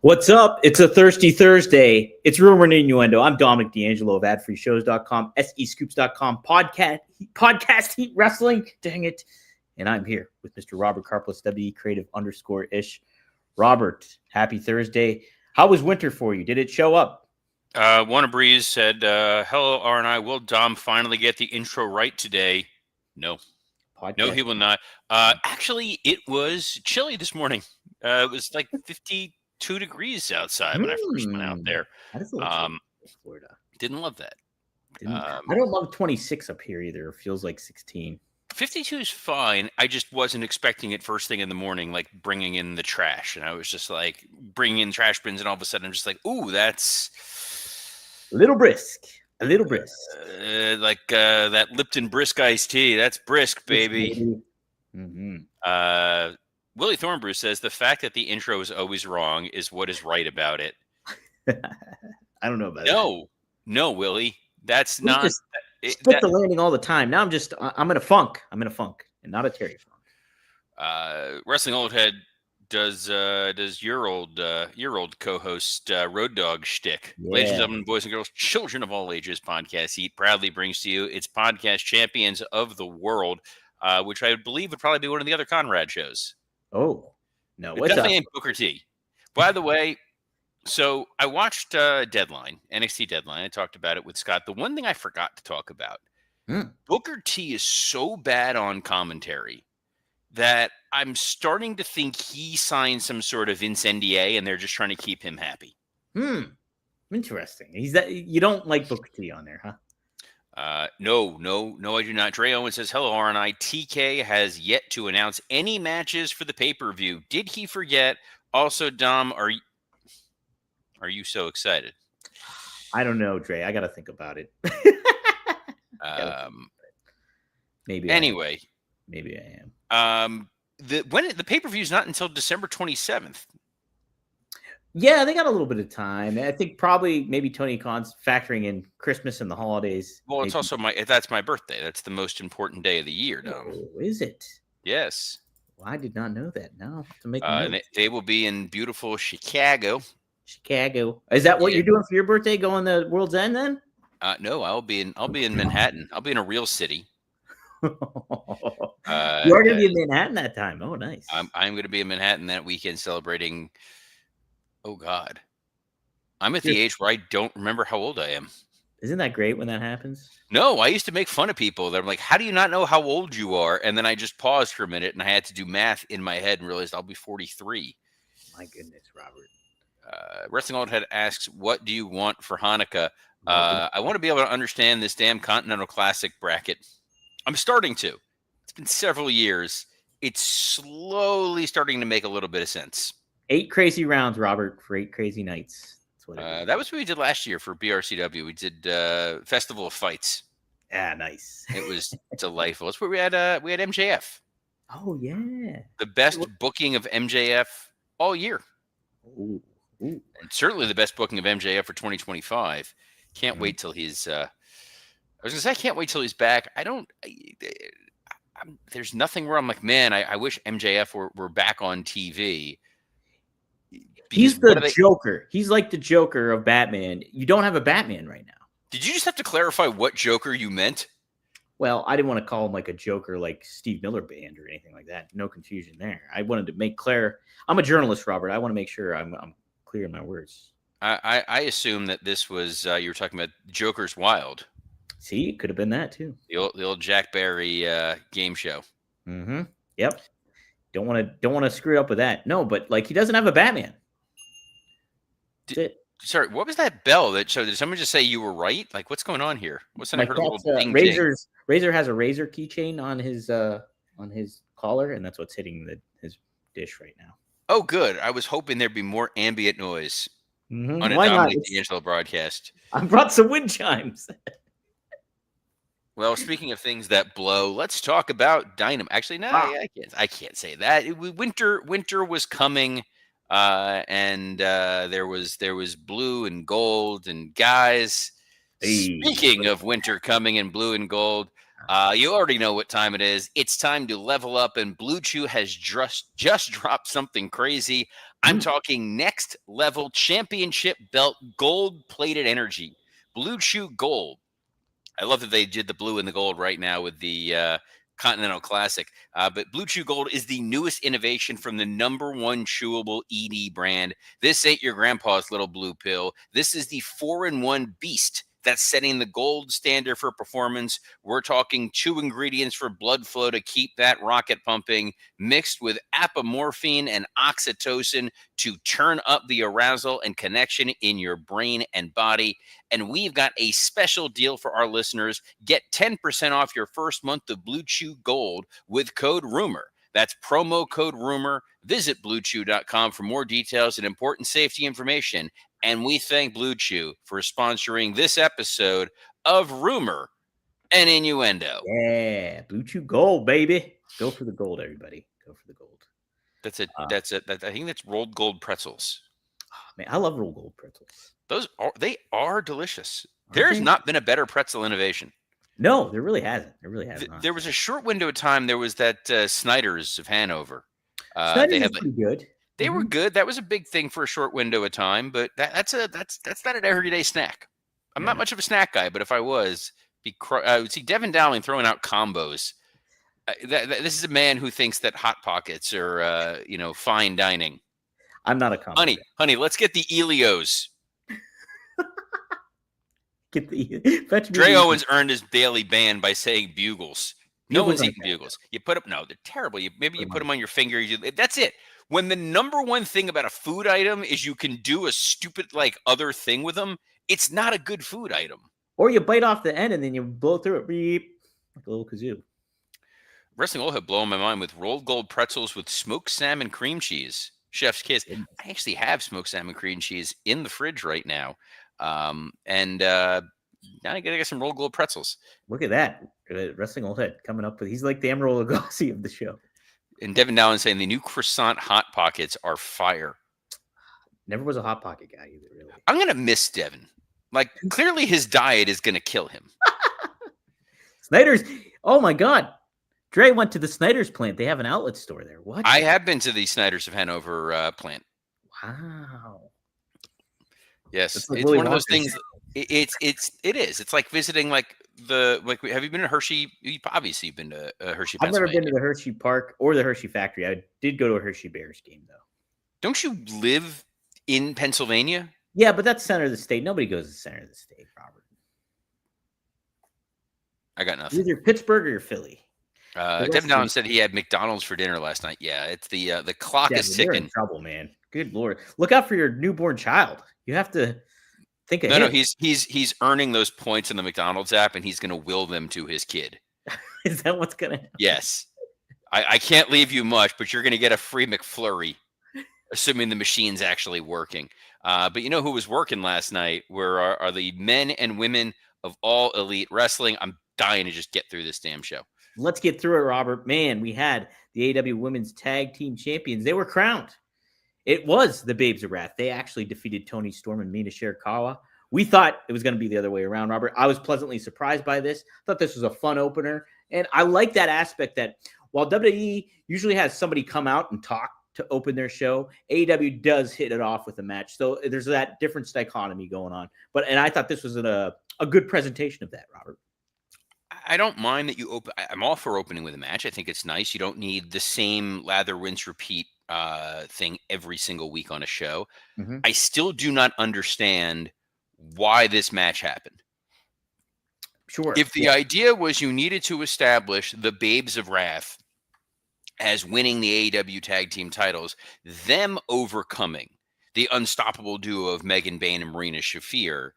What's up? It's a Thirsty Thursday. It's Rumor and Innuendo. I'm Dominic D'Angelo of adfreeshows.com, SEScoops.com, podcast Heat Wrestling. Dang it. And I'm here with Mr. Robert Karplis, WE Creative _ish. Robert, happy Thursday. How was winter for you? Did it show up? Warner Breeze said, hello, R&I. Will Dom finally get the intro right today? No. Podcast. No, he will not. Actually, it was chilly this morning. It was like 52 degrees outside when I first went out there. That is a little chilly in Florida. Didn't love that. I don't love 26 up here either. It feels like 16. 52 is fine. I just wasn't expecting it first thing in the morning, like bringing in the trash. And I was just like bringing in trash bins, and all of a sudden I'm just like, ooh, that's a little brisk. Like that Lipton brisk iced tea. That's brisk, baby. Mm-hmm. Willie Thornbrew says the fact that the intro is always wrong is what is right about it. I don't know about that. No, Willie. That's not... Split the landing all the time. Now I'm in a funk. I'm in a funk, and not a Terry funk. Wrestling Old Head does your old co-host Road Dog shtick. Yeah. Ladies and gentlemen, boys and girls, children of all ages, Podcast Heat proudly brings to you its podcast champions of the world, which I believe would probably be one of the other Conrad shows. Oh, no. It definitely ain't Booker T. By the way, so I watched NXT Deadline. I talked about it with Scott. The one thing I forgot to talk about, Booker T is so bad on commentary that I'm starting to think he signed some sort of NDA and they're just trying to keep him happy. Interesting. You don't like Booker T on there, huh? No, I do not. Dre Owen says, hello, RNI. TK has yet to announce any matches for the pay-per-view. Did he forget? Also, Dom, are you so excited? I don't know, Dre. I got to think about it. Maybe. Anyway. Maybe I am. The pay-per-view is not until December 27th. Yeah, they got a little bit of time. I think probably maybe Tony Khan's factoring in Christmas and the holidays. Well, it's also that's my birthday. That's the most important day of the year, Dom. Oh, is it? Yes. Well, I did not know that. Now I'll have to make and they will be in beautiful Chicago. Is that what you're doing for your birthday? Going to World's End then? No, I'll be in Manhattan. I'll be in a real city. You are going to be in Manhattan that time. Oh, nice. I'm going to be in Manhattan that weekend celebrating. Oh God, I'm at the age where I don't remember how old I am. Isn't that great when that happens? No, I used to make fun of people. They're like, "How do you not know how old you are?" And then I just paused for a minute and I had to do math in my head and realized I'll be 43. My goodness, Robert. Wrestling Old Head asks, what do you want for Hanukkah? I want to be able to understand this damn Continental Classic bracket. I'm starting to. It's been several years. It's slowly starting to make a little bit of sense. 8 crazy rounds, Robert, for 8 crazy nights. That's what it is. That was what we did last year for BRCW. We did Festival of Fights. Yeah, nice. It was delightful. It's where we had MJF. Oh, yeah. The best booking of MJF all year. Ooh. And certainly the best booking of MJF for 2025. Can't wait till he's I was gonna say I can't wait till he's back. There's nothing where I'm like, man, I wish MJF were back on TV. He's the Joker. He's like the Joker of Batman. You don't have a Batman right now. Did you just have to clarify what Joker you meant? Well, I didn't want to call him like a Joker like Steve Miller Band or anything like that. No confusion there. I wanted to make clear. I'm a journalist, Robert. I want to make sure I'm clear in my words. I assume that this was you were talking about Joker's Wild. See, it could have been that too. The old Jack Barry game show. Mm-hmm. Yep. Don't want to screw it up with that. No, but like he doesn't have a Batman. That's it. Sorry, what was that bell? Did someone just say you were right? Like, what's going on here? What's that? I heard a little ding, Razor has a razor keychain on his collar, and that's what's hitting his dish right now. Oh, good. I was hoping there'd be more ambient noise on a Why Dominic not? D'Angelo broadcast. I brought some wind chimes. Well, speaking of things that blow, let's talk about Dynamite. Actually, no, I can't say that. Winter was coming, and there was blue and gold and guys. Speaking of winter coming and blue and gold, You already know what time it is. It's time to level up, and Blue Chew has just dropped something crazy. I'm talking next level championship belt gold plated energy. Blue Chew Gold. I love that they did the blue and the gold right now with the Continental Classic. But Blue Chew Gold is the newest innovation from the #1 chewable ED brand. This ain't your grandpa's little blue pill. This is the 4-in-1 beast that's setting the gold standard for performance. We're talking 2 ingredients for blood flow to keep that rocket pumping, mixed with apomorphine and oxytocin to turn up the arousal and connection in your brain and body. And we've got a special deal for our listeners. Get 10% off your first month of Blue Chew Gold with code RUMOR. That's promo code RUMOR. Visit BlueChew.com for more details and important safety information. And we thank Blue Chew for sponsoring this episode of Rumor and Innuendo. Yeah, Blue Chew Gold, baby. Go for the gold, everybody. Go for the gold. That's it. I think that's rolled gold pretzels. Man, I love rolled gold pretzels. They are delicious. There's not been a better pretzel innovation. No, there really hasn't. There was a short window of time. There was that Snyder's of Hanover. Snyder's pretty good. They were good. That was a big thing for a short window of time, but that's not an everyday snack. I'm not much of a snack guy, but if I was, I would see Devin Dowling throwing out combos. This is a man who thinks that Hot Pockets are fine dining. I'm not a combo. Honey, let's get the Elios. Dre Owens earned his daily ban by saying bugles. No one's eating bugles. You put them. No, they're terrible. Maybe you put them on your finger. That's it. When the #1 thing about a food item is you can do a stupid other thing with them, it's not a good food item. Or you bite off the end and then you blow through it, beep, like a little kazoo. Wrestling Old had blown my mind with rolled gold pretzels with smoked salmon cream cheese. Chef's kiss. I actually have smoked salmon cream cheese in the fridge right now. Now I gotta get some rolled gold pretzels. Look at that. Wrestling Old Head coming up with, he's like the Emerald Lagasse of the show. And Devin Dowling saying the new croissant Hot Pockets are fire. Never was a Hot Pocket guy either, really. I'm gonna miss Devin. Clearly his diet is gonna kill him. Snyder's. Oh my God. Dre went to the Snyder's plant. They have an outlet store there. What? I have been to the Snyder's of Hanover plant. Wow. Yes, it's one of those things. It is. It's like visiting have you been to Hershey? Obviously, you've been to Hershey. I've never been to the Hershey Park or the Hershey factory. I did go to a Hershey Bears game though. Don't you live in Pennsylvania? Yeah, but that's center of the state. Nobody goes to the center of the state, Robert. I got nothing. Either Pittsburgh or Philly. Devin Dowling said he had McDonald's for dinner last night. Yeah, it's the clock is ticking. You're in trouble, man. Good Lord. Look out for your newborn child. You have to think ahead. No, he's earning those points in the McDonald's app, and he's going to will them to his kid. Is that what's going to happen? Yes. I can't leave you much, but you're going to get a free McFlurry, assuming the machine's actually working. But you know who was working last night are the men and women of All Elite Wrestling. I'm dying to just get through this damn show. Let's get through it, Robert. Man, we had the AEW Women's Tag Team Champions. They were crowned. It was the Babes of Wrath. They actually defeated Toni Storm and Mina Shirakawa. We thought it was going to be the other way around, Robert. I was pleasantly surprised by this. Thought this was a fun opener. And I like that aspect that while WWE usually has somebody come out and talk to open their show, AEW does hit it off with a match. So there's that different dichotomy going on. And I thought this was a good presentation of that, Robert. I don't mind that you open. I'm all for opening with a match. I think it's nice. You don't need the same lather, rinse, repeat thing every single week on a show. Mm-hmm. I still do not understand why this match happened. Sure. If the idea was you needed to establish the Babes of Wrath as winning the AEW tag team titles, them overcoming the unstoppable duo of Megan Bayne and Marina Shafir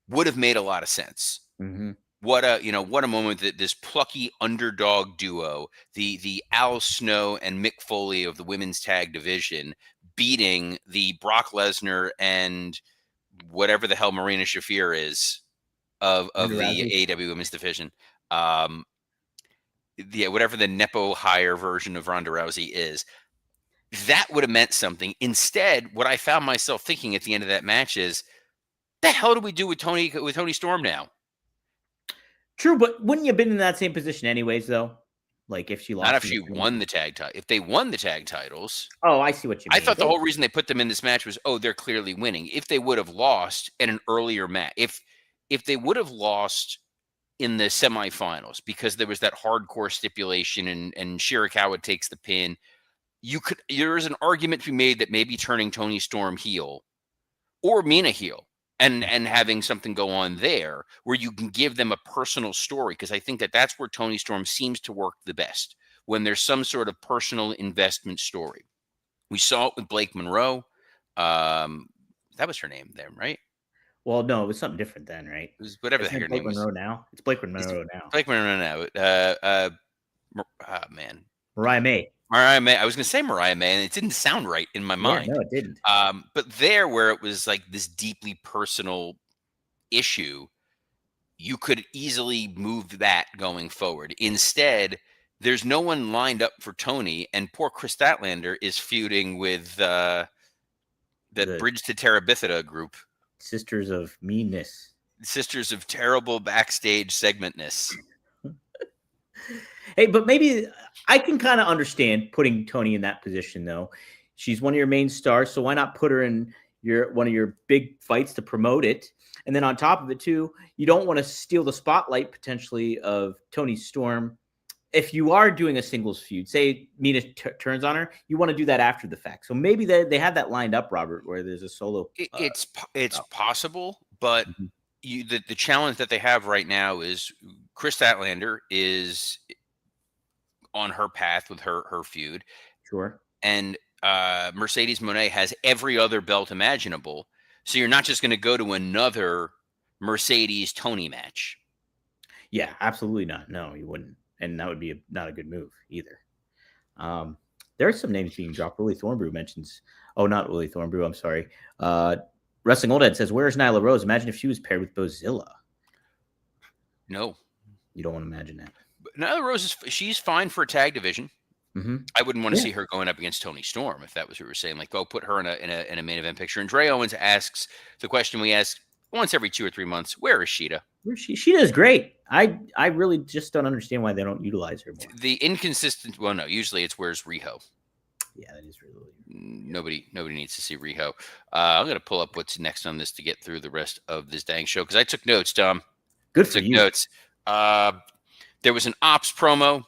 would have made a lot of sense. Mm-hmm. What a moment that this plucky underdog duo, the Al Snow and Mick Foley of the women's tag division, beating the Brock Lesnar and whatever the hell Marina Shafir is of the AEW women's division. Whatever the Nepo hire version of Ronda Rousey is. That would have meant something. Instead, what I found myself thinking at the end of that match is, the hell do we do with Toni Storm now? True, but wouldn't you have been in that same position anyways, though? Like if she lost. Not if in she the tournament? won the tag title. If they won the tag titles, Oh, I see what you I mean. thought the whole reason they put them in this match was, oh, they're clearly winning. If they would have lost in an earlier match, if they would have lost in the semifinals because there was that hardcore stipulation and Shirakawa takes the pin, there is an argument to be made that maybe turning Toni Storm heel or Mina heel and having something go on there where you can give them a personal story, because I think that that's where Toni Storm seems to work the best, when there's some sort of personal investment story. We saw it with Blake Monroe. That was her name then, right? Well, no, it was something different then, right? It was whatever the Isn't heck it her Blake name was. Monroe now? It's Blake Monroe now. Blake Monroe now. Man. Mariah May. Mariah May. I was going to say Mariah May, and it didn't sound right in my mind. No, it didn't. But there, where it was like this deeply personal issue, you could easily move that going forward. Instead, there's no one lined up for Tony, and poor Chris Statlander is feuding with that Bridge to Terabithia group. Sisters of Meanness. Sisters of Terrible Backstage Segmentness. Hey, but maybe I can kind of understand putting Toni in that position, though. She's one of your main stars, so why not put her in one of your big fights to promote it? And then on top of it, too, you don't want to steal the spotlight potentially of Toni Storm. If you are doing a singles feud, say Mina turns on her, you want to do that after the fact. So maybe they have that lined up, Robert, where there's a solo. It's possible, but the challenge that they have right now is Chris Statlander is on her path with her feud. Sure. And Mercedes Moné has every other belt imaginable. So you're not just going to go to another Mercedes Tony match. Yeah, absolutely not. No, you wouldn't. And that would be not a good move either. There are some names being dropped. Willie Thornbrew mentions, not Willie Thornbrew, I'm sorry. Wrestling Old Head says, where's Nyla Rose? Imagine if she was paired with Bozilla. No. You don't want to imagine that. But Nyla Rose, she's fine for a tag division. Mm-hmm. I wouldn't want to see her going up against Toni Storm, if that was what we were saying. Like, put her in a main event picture. And Dre Owens asks the question we ask once every 2 or 3 months: where is Sheeta? Sheeta's great. I really just don't understand why they don't utilize her more. The inconsistent. Well, no, usually it's where's Riho. Yeah, that is really. Nobody needs to see Riho. I'm going to pull up what's next on this to get through the rest of this dang show, because I took notes, Tom. Good for you. Notes. There was an Ops promo.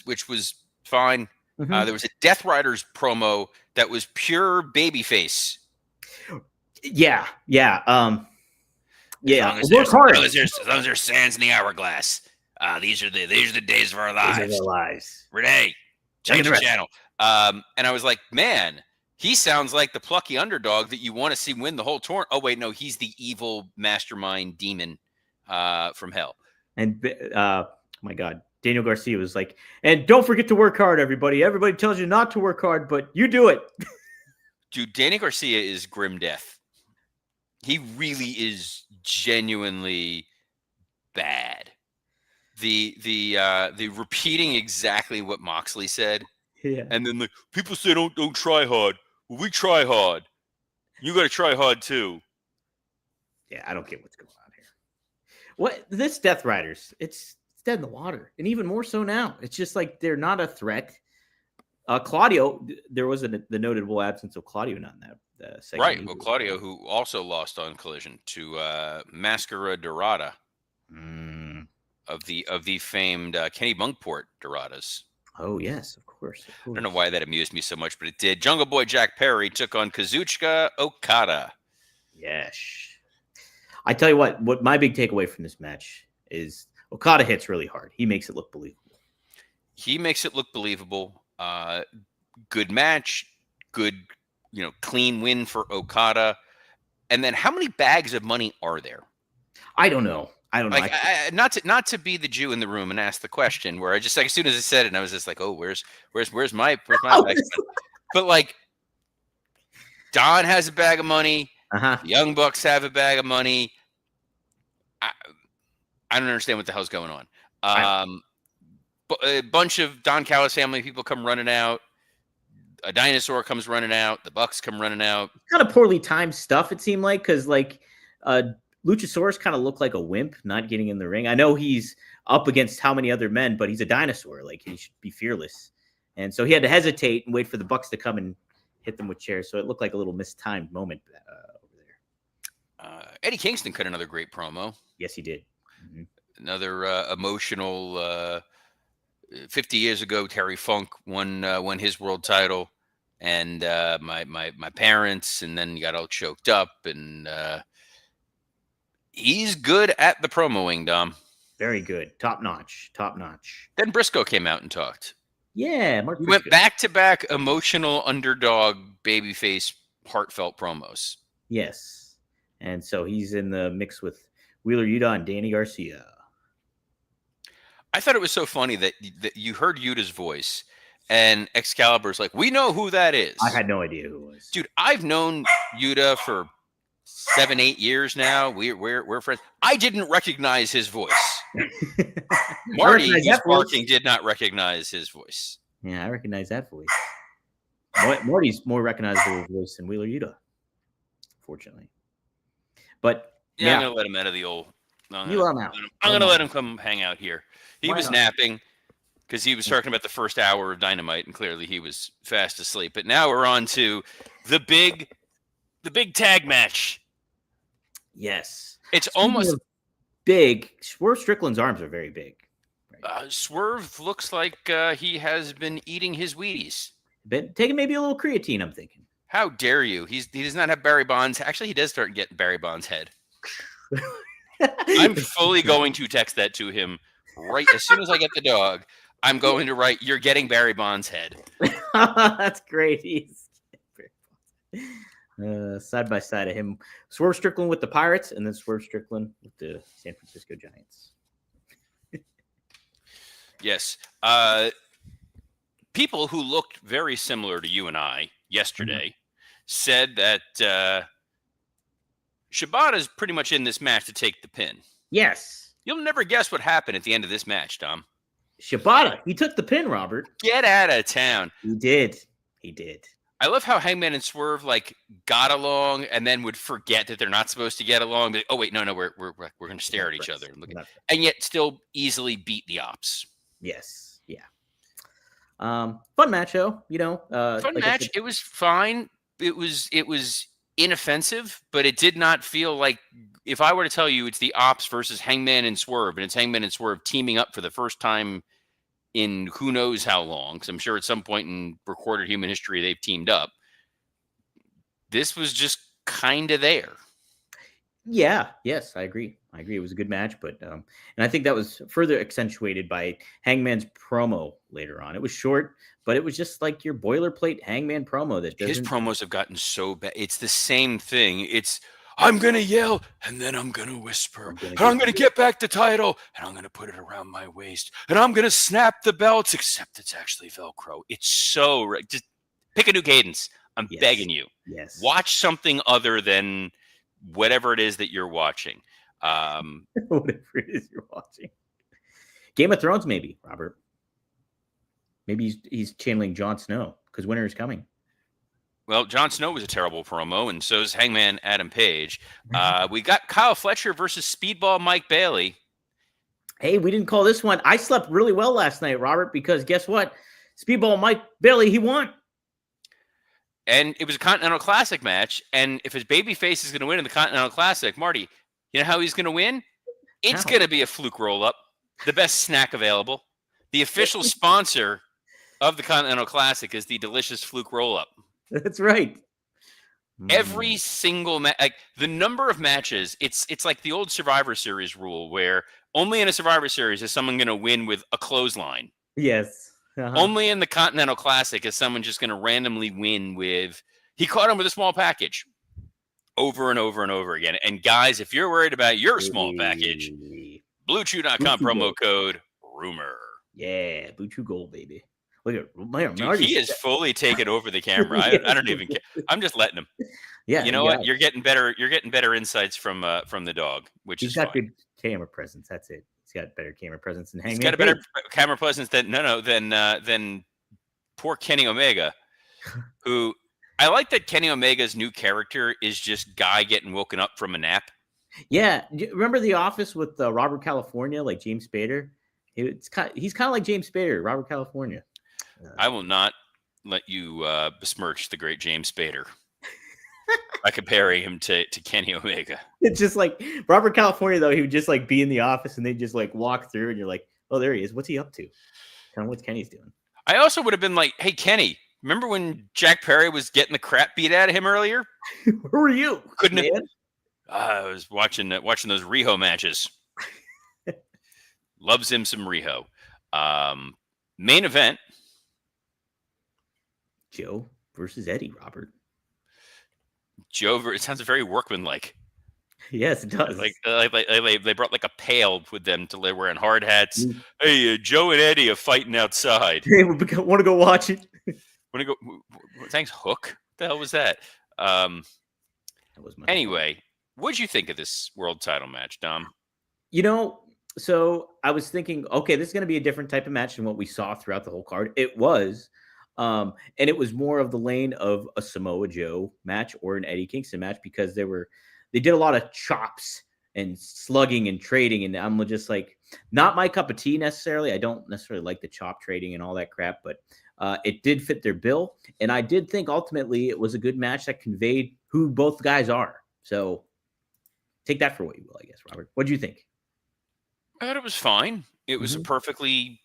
Which was fine. Mm-hmm. There was a Death Riders promo that was pure babyface. Yeah. Yeah. As long as there's sands in the hourglass. These are the days of our lives. Renee, change the channel. And I was like, man, he sounds like the plucky underdog that you want to see win the whole tournament. Oh wait, no, he's the evil mastermind demon from hell. And my God. Daniel Garcia was like, and don't forget to work hard, everybody. Everybody tells you not to work hard, but you do it. Dude, Daniel Garcia is grim death. He really is genuinely bad. The repeating exactly what Moxley said. Yeah. And then like, people say don't try hard. Well, we try hard. You got to try hard too. Yeah, I don't get what's going on here. What this Death Riders? It's dead in the water, and even more so now. It's just like they're not a threat. Claudio, there was the notable absence of Claudio not in that segment. Right. Well, Claudio, who also lost on Collision to Mascara Dorada of the famed Kenny Bunkport Doradas. Oh yes, of course. I don't know why that amused me so much, but it did. Jungle Boy Jack Perry took on Kazuchika Okada. Yes. I tell you what my big takeaway from this match is Okada hits really hard. He makes it look believable. Good match, good, clean win for Okada. And then how many bags of money are there? I don't know. Like, not to be the Jew in the room and ask the question, where I just, like, as soon as I said it, and I was just like, oh, where's my bag? But like, Don has a bag of money. Uh-huh. The Young Bucks have a bag of money. I don't understand what the hell's going on. But a bunch of Don Callis family people come running out. A dinosaur comes running out. The Bucks come running out. Kind of poorly timed stuff, it seemed like, because like Luchasaurus kind of looked like a wimp not getting in the ring. I know he's up against how many other men, but he's a dinosaur. Like, he should be fearless. And so he had to hesitate and wait for the Bucks to come and hit them with chairs. So it looked like a little mistimed moment over there. Eddie Kingston cut another great promo. Yes, he did. Mm-hmm. Another emotional. 50 years ago, Terry Funk won his world title, and my parents, and then got all choked up, and he's good at the promoing, Dom. Very good, top notch. Then Briscoe came out and talked. Yeah, Mark. We went back to back emotional underdog babyface heartfelt promos. Yes, and so he's in the mix with Wheeler Yuta and Danny Garcia. I thought it was so funny that you heard Yuta's voice, and Excalibur's like, "We know who that is." I had no idea who it was. Dude, I've known Yuta for 7-8 years now. We're friends. I didn't recognize his voice. Marty, who's barking, did not recognize his voice. Yeah, I recognize that voice. Marty's more recognizable voice than Wheeler Yuta, fortunately. But yeah, I'm gonna let him out of the old. You let him out. I'm gonna let him come hang out here. He was napping because he was talking about the first hour of Dynamite, and clearly he was fast asleep. But now we're on to the big tag match. Yes, it's almost big. Swerve Strickland's arms are very big. Right? Swerve looks like he has been eating his Wheaties. Taking maybe a little creatine, I'm thinking. How dare you? He does not have Barry Bonds. Actually, he does start getting Barry Bonds' head. I'm fully going to text that to him right as soon as I get the dog. I'm going to write, "You're getting Barry Bonds' head." That's great. He's side by side of him. Swerve Strickland with the Pirates, and then Swerve Strickland with the San Francisco Giants. Yes. People who looked very similar to you and I yesterday said that Shibata's pretty much in this match to take the pin. Yes. You'll never guess what happened at the end of this match, Tom. Shibata, he took the pin, Robert. Get out of town. He did. I love how Hangman and Swerve got along and then would forget that they're not supposed to get along. But, oh wait, no, we're going to stare at each other and yet still easily beat the Ops. Yes, yeah. Fun match, though. Fun match. It was fine. It was inoffensive, but it did not feel like. If I were to tell you it's the Ops versus Hangman and Swerve, and it's Hangman and Swerve teaming up for the first time in who knows how long, because I'm sure at some point in recorded human history they've teamed up. This was just kind of there. Yeah, yes, I agree. It was a good match, but and I think that was further accentuated by Hangman's promo later on. It was short, but it was just like your boilerplate Hangman promo. His promos have gotten so bad. It's the same thing. It's, I'm going to yell, and then I'm going to whisper, and I'm going to get back the title, and I'm going to put it around my waist, and I'm going to snap the belts, except it's actually Velcro. It's so, just pick a new cadence. I'm begging you. Yes. Watch something other than whatever it is that you're watching. Whatever it is you're watching. Game of Thrones, maybe, Robert. Maybe he's channeling Jon Snow, because winter is coming. Well, Jon Snow was a terrible promo, and so is Hangman Adam Page. We got Kyle Fletcher versus Speedball Mike Bailey. Hey, we didn't call this one. I slept really well last night, Robert, because guess what? Speedball Mike Bailey, he won. And it was a Continental Classic match, and if his babyface is going to win in the Continental Classic, Marty, you know how he's going to win? It's going to be a fluke roll-up, the best snack available. The official sponsor of the Continental Classic is the delicious fluke roll-up. That's right. Every single match, like the number of matches, it's like the old Survivor Series rule where only in a Survivor Series is someone going to win with a clothesline. Yes. Only in the Continental Classic is someone just going to randomly win with, he caught him with a small package over and over and over again. And guys, if you're worried about your small package, BlueChew.com promo code rumor. Yeah, Blue Chew Gold, baby. Look at Dude, he is fully taken over the camera. I don't even care. I'm just letting him. Yeah, you know what? You're getting better insights from the dog, which he's is got fine. good camera presence. That's it. He's got better camera presence than Hangman. He's got a better camera presence than poor Kenny Omega, who I like that Kenny Omega's new character is just guy getting woken up from a nap. Yeah, remember The Office with Robert California, like James Spader? He's kind of like James Spader, Robert California. I will not let you besmirch the great James Spader by comparing him to Kenny Omega. It's just like Robert California, though. He would just like be in the office and they just like walk through, and you're like, oh, there he is. What's he up to? Kind of what Kenny's doing. I also would have been like, hey, Kenny, remember when Jack Perry was getting the crap beat out of him earlier? Who are you? Couldn't have. I was watching those Riho matches. Loves him some Riho. Main event. Joe versus Eddie, Robert. Joe, it sounds very workmanlike. Yes, it does. Like they brought like a pail with them to wearing hard hats. Hey, Joe and Eddie are fighting outside. Hey, want to go watch it? Want to go? Thanks, Hook. What the hell was that? That was my anyway, what'd you think of this world title match, Dom? So I was thinking, okay, this is going to be a different type of match than what we saw throughout the whole card. It was. And it was more of the lane of a Samoa Joe match or an Eddie Kingston match because they did a lot of chops and slugging and trading. And I'm just like, not my cup of tea necessarily. I don't necessarily like the chop trading and all that crap, but it did fit their bill. And I did think ultimately it was a good match that conveyed who both guys are. So take that for what you will, I guess, Robert. What do you think? I thought it was fine. It was a perfectly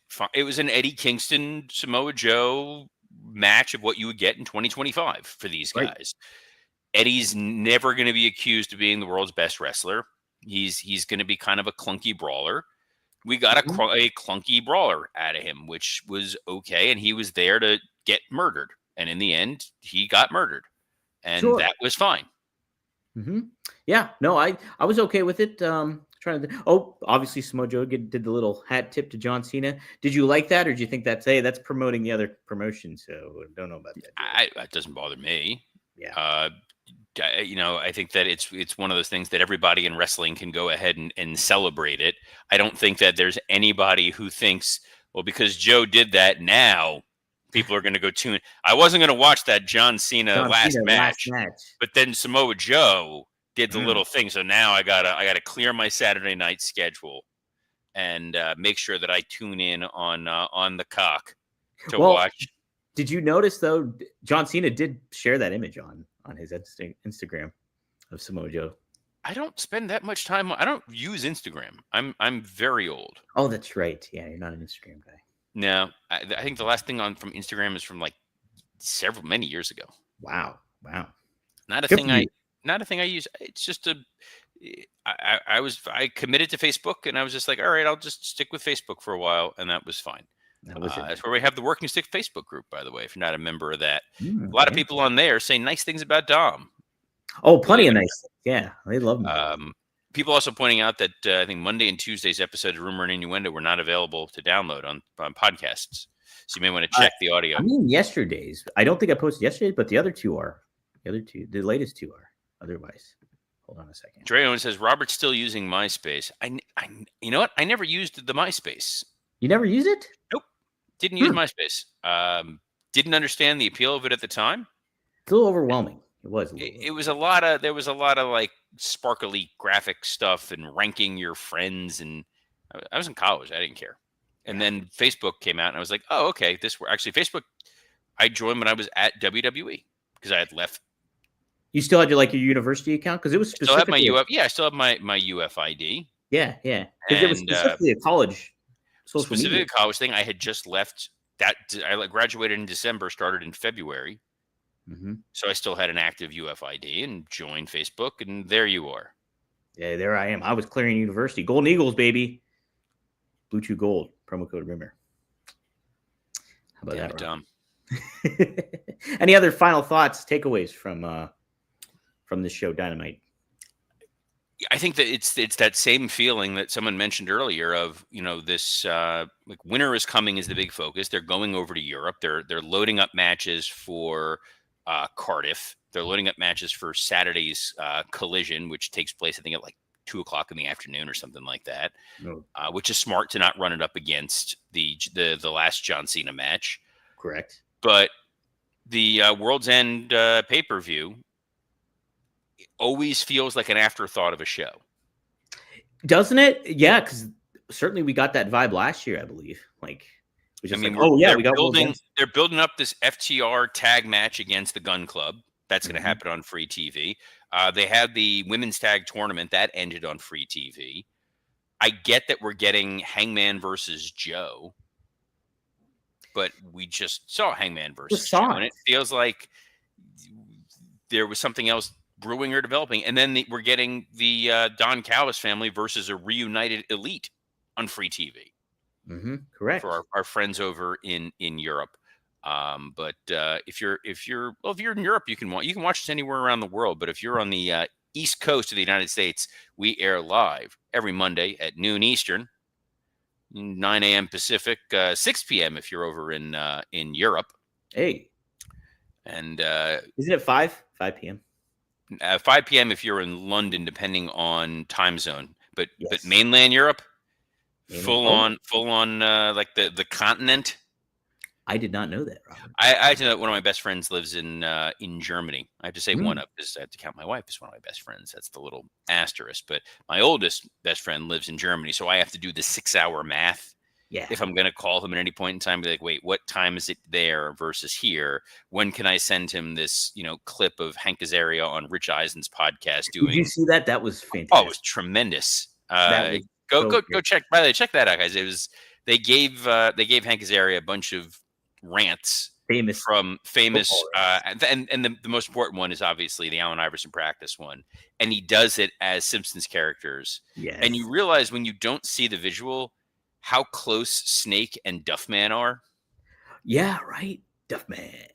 fine. It was an Eddie Kingston, Samoa Joe match of what you would get in 2025 for these guys. Right. Eddie's never going to be accused of being the world's best wrestler. He's going to be kind of a clunky brawler. We got a clunky brawler out of him, which was okay. And he was there to get murdered. And in the end, he got murdered. And that was fine. Mm-hmm. Yeah, no, I was okay with it. Obviously Samoa Joe did the little hat tip to John Cena. Did you like that, or do you think that's promoting the other promotion? So I don't know about that. It doesn't bother me. Yeah. I think that it's one of those things that everybody in wrestling can go ahead and celebrate it. I don't think that there's anybody who thinks, well, because Joe did that, now people are going to go tune. I wasn't going to watch that John Cena last match, but then Samoa Joe did the little thing, so now I gotta clear my Saturday night schedule and make sure that I tune in on the cock to watch. Did you notice though? John Cena did share that image on his Instagram of Samoa Joe. I don't spend that much time. I don't use Instagram. I'm very old. Oh, that's right. Yeah, you're not an Instagram guy. No, I think the last thing from Instagram is from like many years ago. Wow. Not a thing I use. It's just I committed to Facebook, and I was just like, all right, I'll just stick with Facebook for a while, and that was fine. That's where we have the Working Stick Facebook group, by the way, if you're not a member of that. A lot of people on there say nice things about Dom. Oh, plenty of nice things. Yeah, they love me. People also pointing out that I think Monday and Tuesday's episode of Rumor and Innuendo were not available to download on podcasts. So you may want to check the audio. I mean, yesterday's. I don't think I posted yesterday, but the other two are. The latest two are. Otherwise, hold on a second. Dre Owen says Robert's still using MySpace. You know what? I never used the MySpace. You never use it? Nope. Didn't use MySpace. Didn't understand the appeal of it at the time. It's a little overwhelming. It was. There was a lot of like sparkly graphic stuff and ranking your friends, and I was in college. I didn't care. And then Facebook came out, and I was like, oh, okay. Actually Facebook. I joined when I was at WWE because I had left. You still had your university account because it was still have my UF. Yeah, I still have my UFID. Yeah. Because it was specifically a college social media. College thing. I had just left that. I graduated in December, started in February. Mm-hmm. So I still had an active UFID and joined Facebook, and there you are. Yeah, there I am. I was clearing university. Golden Eagles, baby. Blue Chew Gold. Promo code Rumor. How about that, Tom? Any other final thoughts, takeaways from this show, Dynamite? I think that it's that same feeling that someone mentioned earlier of, this like winter is coming is the big focus. They're going over to Europe. They're loading up matches for Cardiff. They're loading up matches for Saturday's Collision, which takes place, I think, at like 2:00 in the afternoon or something like that, which is smart to not run it up against the last John Cena match. Correct. But the World's End pay-per-view always feels like an afterthought of a show. Doesn't it? Yeah, because certainly we got that vibe last year, I believe. Like, it was just we got they're building up this FTR tag match against the Gun Club. That's going to happen on free TV. They had the women's tag tournament that ended on free TV. I get that we're getting Hangman versus Joe, but we just saw Hangman versus Joe, and it feels like there was something else brewing or developing. And then we're getting the Don Callis family versus a reunited Elite on free TV. Correct. For our friends over in Europe. But if you're in Europe, you can watch this anywhere around the world. But if you're on the East Coast of the United States, we air live every Monday at noon Eastern, 9 a.m. Pacific, 6 p.m. if you're over in Europe. Hey, and isn't it 5 p.m.? 5 p.m. if you're in London, depending on time zone. But mainland Europe, full on like the continent. I did not know that, Robert. I know that one of my best friends lives in Germany. I have to say one of, because I have to count my wife as one of my best friends. That's the little asterisk. But my oldest best friend lives in Germany, so I have to do the 6-hour math. Yeah. If I'm going to call him at any point in time, be like, wait, what time is it there versus here? When can I send him this, clip of Hank Azaria on Rich Eisen's podcast doing? Did you see that? That was fantastic. Oh, it was tremendous. Go check. By the way, check that out, guys. It was they gave Hank Azaria a bunch of rants and the most important one is obviously the Allen Iverson practice one, and he does it as Simpsons characters. And you realize when you don't see the visual how close Snake and Duffman are. Yeah, right. Duffman.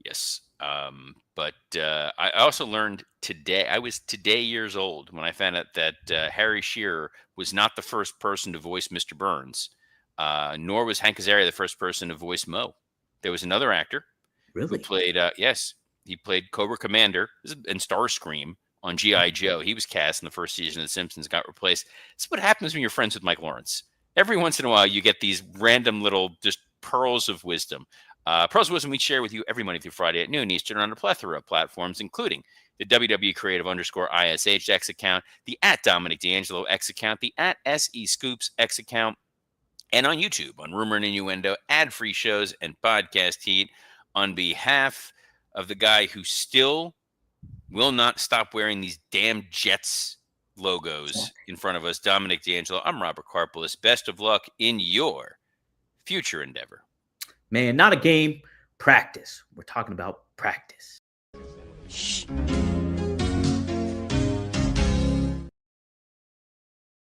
Yes. But I also learned today, I was years old when I found out that Harry Shearer was not the first person to voice Mr. Burns, nor was Hank Azaria the first person to voice Mo. There was another actor who played, he played Cobra Commander and Starscream on G.I. Joe. He was cast in the first season of The Simpsons, got replaced. This is what happens when you're friends with Mike Lawrence. Every once in a while, you get these random little just pearls of wisdom. Pearls of Wisdom we share with you every Monday through Friday at noon Eastern on a plethora of platforms, including the WW_Creative_ISH X account, the @Dominic D'Angelo X account, the @SE Scoops X account, and on YouTube on Rumor and Innuendo, ad-free shows, and Podcast Heat. On behalf of the guy who still will not stop wearing these damn Jets logos in front of us, Dominic D'Angelo, I'm Robert Karpelis. Best of luck in your future endeavor. Man, not a game, practice. We're talking about practice. Shh.